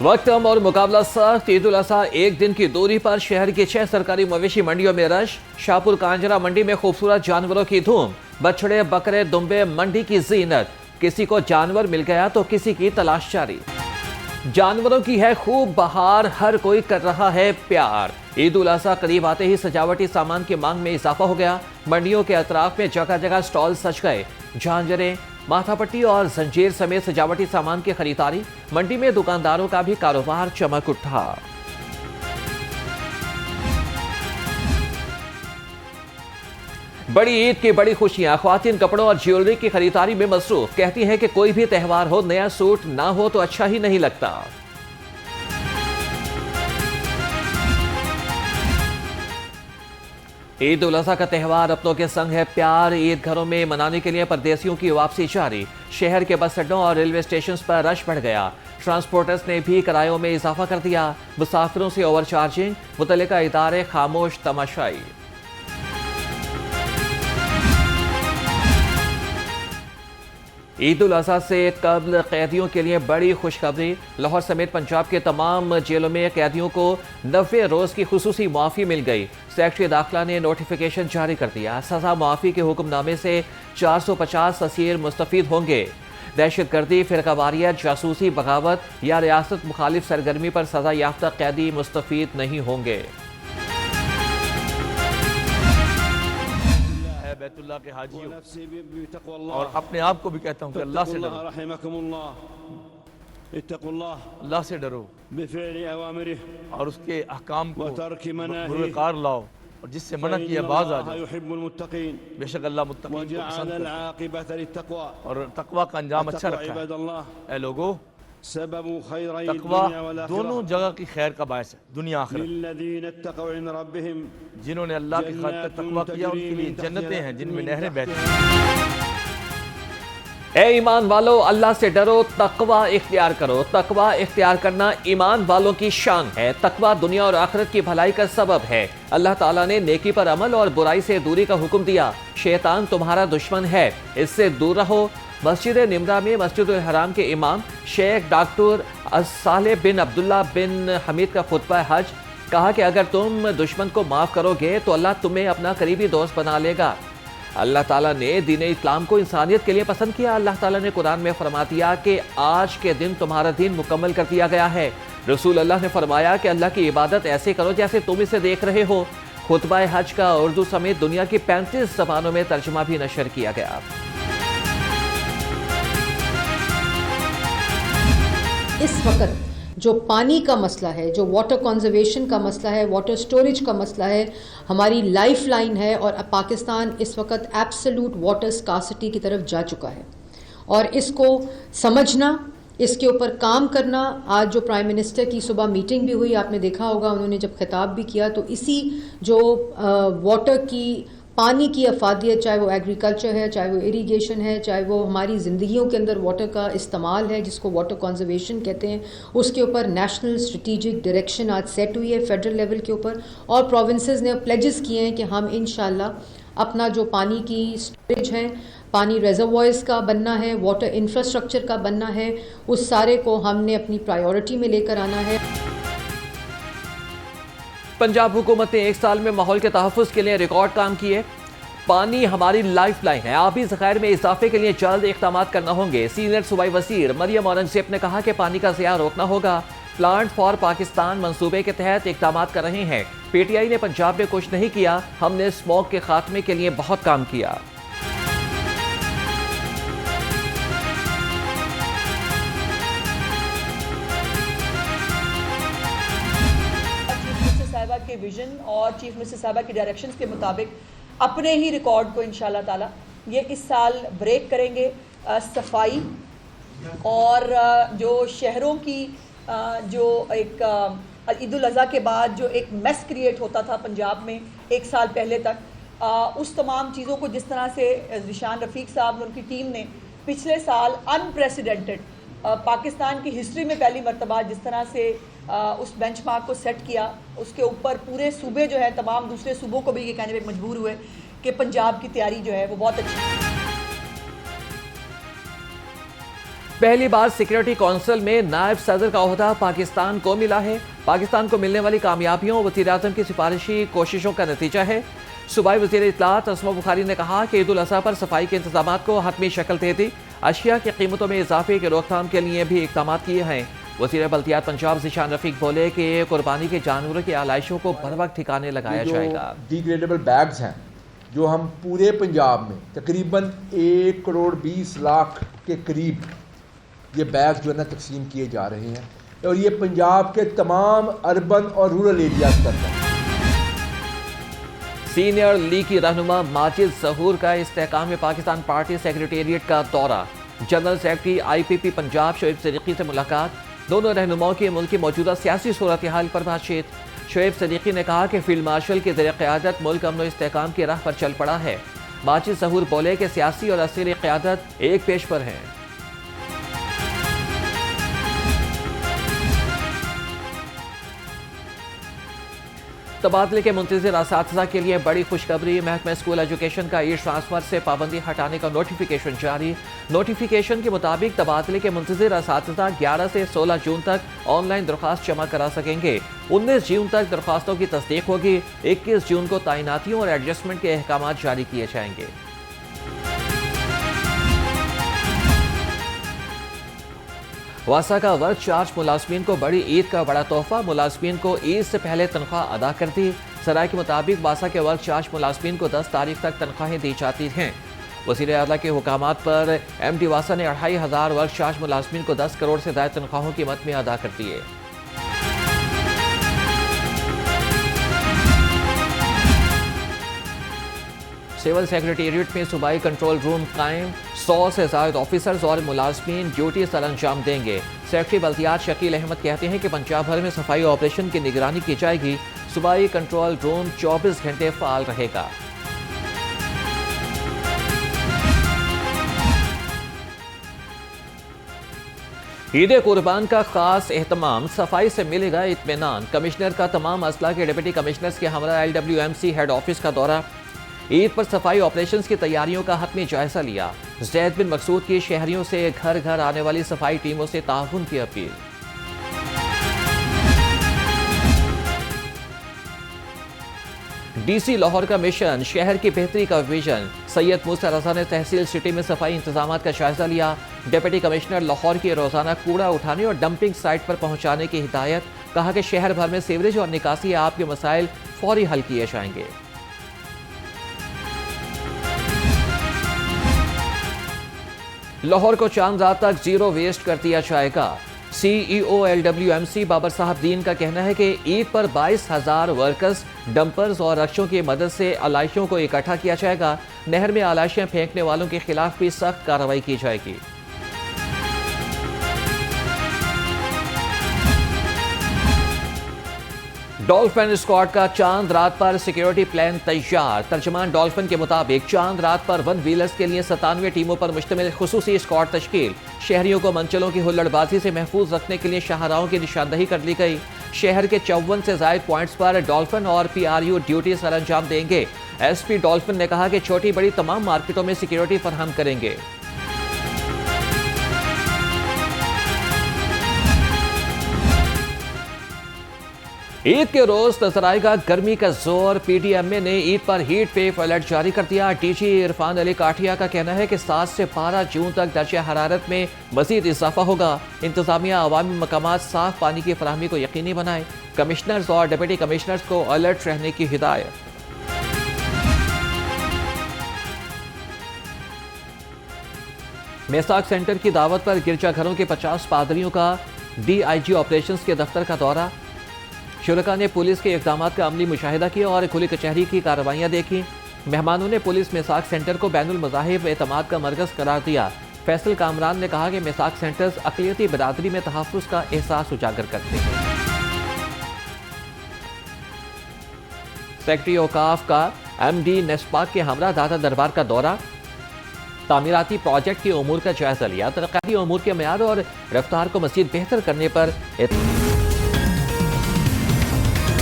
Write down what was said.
वक्त कम और मुकाबला सख्त। ईद उल अज़हा एक दिन की दूरी पर शहर की 6 सरकारी मवेशी मंडियों में रश। शाहपुर कांजरा मंडी में खूबसूरत जानवरों की धूम। बछड़े बकरे दुम्बे मंडी की जीनत। किसी को जानवर मिल गया तो किसी की तलाश जारी। जानवरों की है खूब बहार, हर कोई कर रहा है प्यार। ईद उल अज़हा करीब आते ही सजावटी सामान की मांग में इजाफा हो गया। मंडियों के अतराफ में जगह जगह स्टॉल सज गए। झांझरें, माथापट्टी और जंजीर समेत सजावटी सामान की खरीदारी। मंडी में दुकानदारों का भी कारोबार चमक उठा। बड़ी ईद की बड़ी खुशियां। ख्वातीन कपड़ों और ज्वेलरी की खरीदारी में मसरूफ। कहती हैं कि कोई भी त्यौहार हो, नया सूट ना हो तो अच्छा ही नहीं लगता। ईद उल अज़हा का त्यौहार अपनों के संग है प्यार। ईद घरों में मनाने के लिए परदेसियों की वापसी जारी। शहर के बस अड्डों और रेलवे स्टेशन पर रश बढ़ गया। ट्रांसपोर्टर्स ने भी किरायों में इजाफा कर दिया। मुसाफिरों से ओवर चार्जिंग, मुतल्लिका इदारे खामोश तमाशाई। ईद उल अज़हा से कबल कैदियों के लिए बड़ी खुशखबरी। लाहौर समेत पंजाब के तमाम जेलों में कैदियों को 90 रोज़ की खुसूसी मुआफ़ी मिल गई। सेक्रेटरी दाखिला ने नोटिफिकेशन जारी कर दिया। सज़ा मुआफ़ी के हुक्मनामे से 450 असीर मुस्तफ़ीद होंगे। दहशतगर्दी, फ़िरक़ावारियत, जासूसी, बगावत या रियासत मुखालिफ सरगर्मी पर सज़ा याफ्ता कैदी मुस्तफ़ीद नहीं होंगे। बैतुल्लाह के हाजियों और अपने आप को भी कहता हूँ कि अल्लाह से डरो, अल्लाह से डरो और उसके अहकाम को बुरकार लाओ और जिससे मना किया बाज आ जाओ। बेशक अल्लाह मुत्तकीन को पसंद करता है और तकवा का अंजाम अच्छा रखा है। ऐ लोगों, तकवा दोनों जगह की खैर का बायस है, दुनिया आखिरत। जिन्होंने अल्लाह की खातिर तकवा किया उनके लिए जन्नतें हैं जिनमें नहरें बहती हैं। ए ईमान वालों, अल्लाह से डरो, तकवा इख्तियार करो। तकवा इख्तियार करना ईमान वालों की शान है। तकवा दुनिया और आखिरत की भलाई का सबब है। अल्लाह ताला ने नेकी पर अमल और बुराई से दूरी का हुक्म दिया। शैतान तुम्हारा दुश्मन है, इससे दूर रहो। मस्जिद निमरा में मस्जिद हराम के इमाम शेख डॉक्टर सालेह बिन अब्दुल्ला बिन हमीद का खुतबा हज। कहा कि अगर तुम दुश्मन को माफ़ करोगे तो अल्लाह तुम्हें अपना करीबी दोस्त बना लेगा। अल्लाह ताला ने दीन इस्लाम को इंसानियत के लिए पसंद किया। अल्लाह ताला ने कुरान में फरमा दिया कि आज के दिन तुम्हारा दीन मुकम्मल कर दिया गया है। रसूल अल्लाह ने फरमाया कि अल्लाह की इबादत ऐसे करो जैसे तुम इसे देख रहे हो। खुतबा हज का उर्दू समेत दुनिया की 35 ज़बानों में तर्जुमा भी नशर किया गया। इस वक्त जो पानी का मसला है, जो वाटर कंजर्वेशन का मसला है, वाटर स्टोरेज का मसला है, हमारी लाइफ लाइन है और अब पाकिस्तान इस वक्त एब्सोल्यूट वाटर स्कार्सिटी की तरफ जा चुका है। और इसको समझना, इसके ऊपर काम करना। आज जो प्राइम मिनिस्टर की सुबह मीटिंग भी हुई, आपने देखा होगा, उन्होंने जब खिताब भी किया तो इसी जो वाटर की, पानी की अफादियत, चाहे वो एग्रीकल्चर है, चाहे वो इरिगेशन है, चाहे वो हमारी ज़िंदगियों के अंदर वाटर का इस्तेमाल है जिसको वाटर कंजर्वेशन कहते हैं, उसके ऊपर नेशनल स्ट्रेटेजिक डायरेक्शन आज सेट हुई है फेडरल लेवल के ऊपर। और प्रोविंसेस ने प्लेजेस किए हैं कि हम इंशाल्लाह अपना जो पानी की स्टोरेज है, पानी रिजर्वॉयर्स का बनना है, वाटर इंफ्रास्ट्रक्चर का बनना है, उस सारे को हमने अपनी प्रायोरिटी में लेकर आना है। पंजाब हुकूमत ने 1 साल में माहौल के तहफ़्फ़ुज़ के लिए रिकॉर्ड काम किए। पानी हमारी लाइफ लाइन है। आबी ज़खायर में इजाफे के लिए जल्द इक़दाम करना होंगे। सीनियर सूबाई वज़ीर मरियम औरंगज़ेब ने कहा कि पानी का ज़िया रोकना होगा। प्लांट फॉर पाकिस्तान मंसूबे के तहत इक़दाम कर रहे हैं। PTI ने पंजाब में कुछ नहीं किया, हमने स्मॉग के खात्मे के लिए बहुत काम किया। के विजन और चीफ मिनिस्टर साहबा की डायरेक्शंस के मुताबिक अपने ही रिकॉर्ड को इंशाल्लाह ताला ये इस साल ब्रेक करेंगे। सफाई और जो शहरों की जो एक ईद उल अज़हा के बाद जो एक मेस क्रिएट होता था पंजाब में 1 साल पहले तक, उस तमाम चीज़ों को जिस तरह से ज़िशान रफ़ीक साहब और उनकी टीम ने पिछले साल अनप्रेसिडेंटेड पाकिस्तान की हिस्ट्री में पहली मरतबा जिस तरह से उस बेंचमार्क को सेट किया, उसके ऊपर पूरे सूबे जो है, तमाम दूसरे सूबों को भी ये कहने पर मजबूर हुए कि पंजाब की तैयारी जो है वो बहुत अच्छी है। پہلی بار سیکورٹی کونسل میں نائب صدر کا عہدہ پاکستان کو ملا ہے۔ پاکستان کو ملنے والی کامیابیوں وزیر اعظم کی سفارشی کوششوں کا نتیجہ ہے۔ صوبائی وزیر اطلاعات اسما بخاری نے کہا کہ عید الاضحیٰ پر صفائی کے انتظامات کو حتمی شکل دے دی، اشیاء کی قیمتوں میں اضافے کی روک تھام کے لیے بھی اقدامات کیے ہیں۔ وزیر بلدیات پنجاب ذیشان رفیق بولے کہ قربانی کے جانوروں کی آلائشوں کو بر وقت ٹھکانے لگایا جائے گا۔ ڈیگریڈیبل بیگز ہیں جو ہم پورے پنجاب میں تقریباً 1 کروڑ 20 لاکھ کے قریب یہ بیگ جو ہے نا تقسیم کیے جا رہے ہیں، اور یہ پنجاب کے تمام اربن اور رورل ایریاز تک ہیں۔ سینئر لیگ کی رہنما ماجد ظہور کا استحکام پاکستان پارٹی سیکریٹریٹ کا دورہ، جنرل سیکرٹری آئی پی پی پنجاب شعیب صدیقی سے ملاقات، دونوں رہنماؤں کی ملک کی موجودہ سیاسی صورتحال پر بات چیت۔ شعیب صدیقی نے کہا کہ فیلڈ مارشل کے زیر قیادت ملک امن و استحکام کی راہ پر چل پڑا ہے۔ ماجد ظہور بولے کہ سیاسی اور عسکری قیادت ایک پیش پر ہیں۔ تبادلے کے منتظر اساتذہ کے لیے بڑی خوشخبری، محکمہ اسکول ایجوکیشن کا ای ٹرانسفر سے پابندی ہٹانے کا نوٹیفیکیشن جاری۔ نوٹیفیکیشن کے مطابق تبادلے کے منتظر اساتذہ 11 سے 16 جون تک آن لائن درخواست جمع کرا سکیں گے۔ 19 جون تک درخواستوں کی تصدیق ہوگی۔ 21 جون کو تعیناتیوں اور ایڈجسٹمنٹ کے احکامات جاری کیے جائیں گے۔ واسا کا ورک چارج ملازمین کو بڑی عید کا بڑا تحفہ، ملازمین کو عید سے پہلے تنخواہ ادا کر دی۔ سرائے کے مطابق واسا کے ورک چارج ملازمین کو 10 تاریخ تک تنخواہیں دی جاتی ہیں۔ وزیر اعلیٰ کے حکامات پر ایم ڈی واسا نے 2500 ورک چارج ملازمین کو 10 کروڑ سے زائد تنخواہوں کی مد میں ادا کر دیے۔ سول سیکریٹریٹ میں صوبائی کنٹرول روم قائم، 100 سے زائد آفیسرز اور ملازمین ڈیوٹی سر انجام دیں گے۔ سیکرٹری بلدیات شکیل احمد کہتے ہیں کہ پنجاب بھر میں صفائی آپریشن کی نگرانی کی جائے گی۔ صوبائی کنٹرول روم 24 گھنٹے فعال رہے گا۔ عید قربان کا خاص اہتمام، صفائی سے ملے گا اطمینان۔ کمشنر کا تمام اضلاع کے ڈپٹی کمشنرز کے ہمراہ LWMC ہیڈ آفس کا دورہ، عید پر صفائی آپریشنز کی تیاریوں کا حتمی جائزہ لیا۔ زید بن مقصود کی شہریوں سے گھر گھر آنے والی صفائی ٹیموں سے تعاون کی اپیل۔ ڈی سی لاہور کا مشن، شہر کی بہتری کا ویژن۔ سید موسیٰ رضا نے تحصیل سٹی میں صفائی انتظامات کا جائزہ لیا۔ ڈپٹی کمشنر لاہور کی روزانہ کوڑا اٹھانے اور ڈمپنگ سائٹ پر پہنچانے کی ہدایت، کہا کہ شہر بھر میں سیوریج اور نکاسی آب کے مسائل فوری حل کیے جائیں گے۔ لاہور کو چاند رات تک زیرو ویسٹ کر دیا جائے گا۔ سی ای او LWMC بابر صاحب دین کا کہنا ہے کہ عید پر 22,000 ورکرز ڈمپرز اور رکشوں کی مدد سے آلائشوں کو اکٹھا کیا جائے گا۔ نہر میں آلائشیں پھینکنے والوں کے خلاف بھی سخت کارروائی کی جائے گی۔ ڈولفن اسکواڈ کا چاند رات پر سیکیورٹی پلان تیار۔ ترجمان ڈولفن کے مطابق چاند رات پر ون ویلرز کے لیے 97 ٹیموں پر مشتمل خصوصی اسکواڈ تشکیل۔ شہریوں کو منچلوں کی ہلڑ بازی سے محفوظ رکھنے کے لیے شاہراہوں کی نشاندہی کر لی گئی۔ شہر کے 54 سے زائد پوائنٹس پر ڈولفن اور PRU ڈیوٹی سر انجام دیں گے۔ SP ڈولفن نے کہا کہ چھوٹی بڑی تمام مارکیٹوں میں سیکیورٹی فراہم کریں گے۔ عید کے روز نظر آئے گا گرمی کا زور۔ PDMA نے عید پر ہیٹ ویو الرٹ جاری کر دیا۔ DG عرفان علی کاٹھیا کا کہنا ہے کہ 7 سے 12 جون تک درجہ حرارت میں مزید اضافہ ہوگا۔ انتظامیہ عوامی مقامات صاف پانی کی فراہمی کو یقینی بنائے۔ کمشنرز اور ڈپٹی کمشنرز کو الرٹ رہنے کی ہدایت۔ میساک سینٹر کی دعوت پر گرجا گھروں کے 50 پادریوں کا DIG آپریشنز کے دفتر کا دورہ۔ شرکاء نے پولیس کے اقدامات کا عملی مشاہدہ کیا اور کھلی کچہری کی کارروائیاں دیکھی۔ مہمانوں نے پولیس میساک سینٹر کو بین المذاہب اعتماد کا مرکز قرار دیا۔ فیصل کامران نے کہا کہ میساک سینٹرز اقلیتی برادری میں تحفظ کا احساس اجاگر کرتے ہیں۔ سیکرٹری اوقاف کا MD نیسپاک کے ہمراہ داتا دربار کا دورہ، تعمیراتی پروجیکٹ کے امور کا جائزہ لیا۔ ترقیاتی امور کے معیار اور رفتار کو مزید بہتر کرنے پر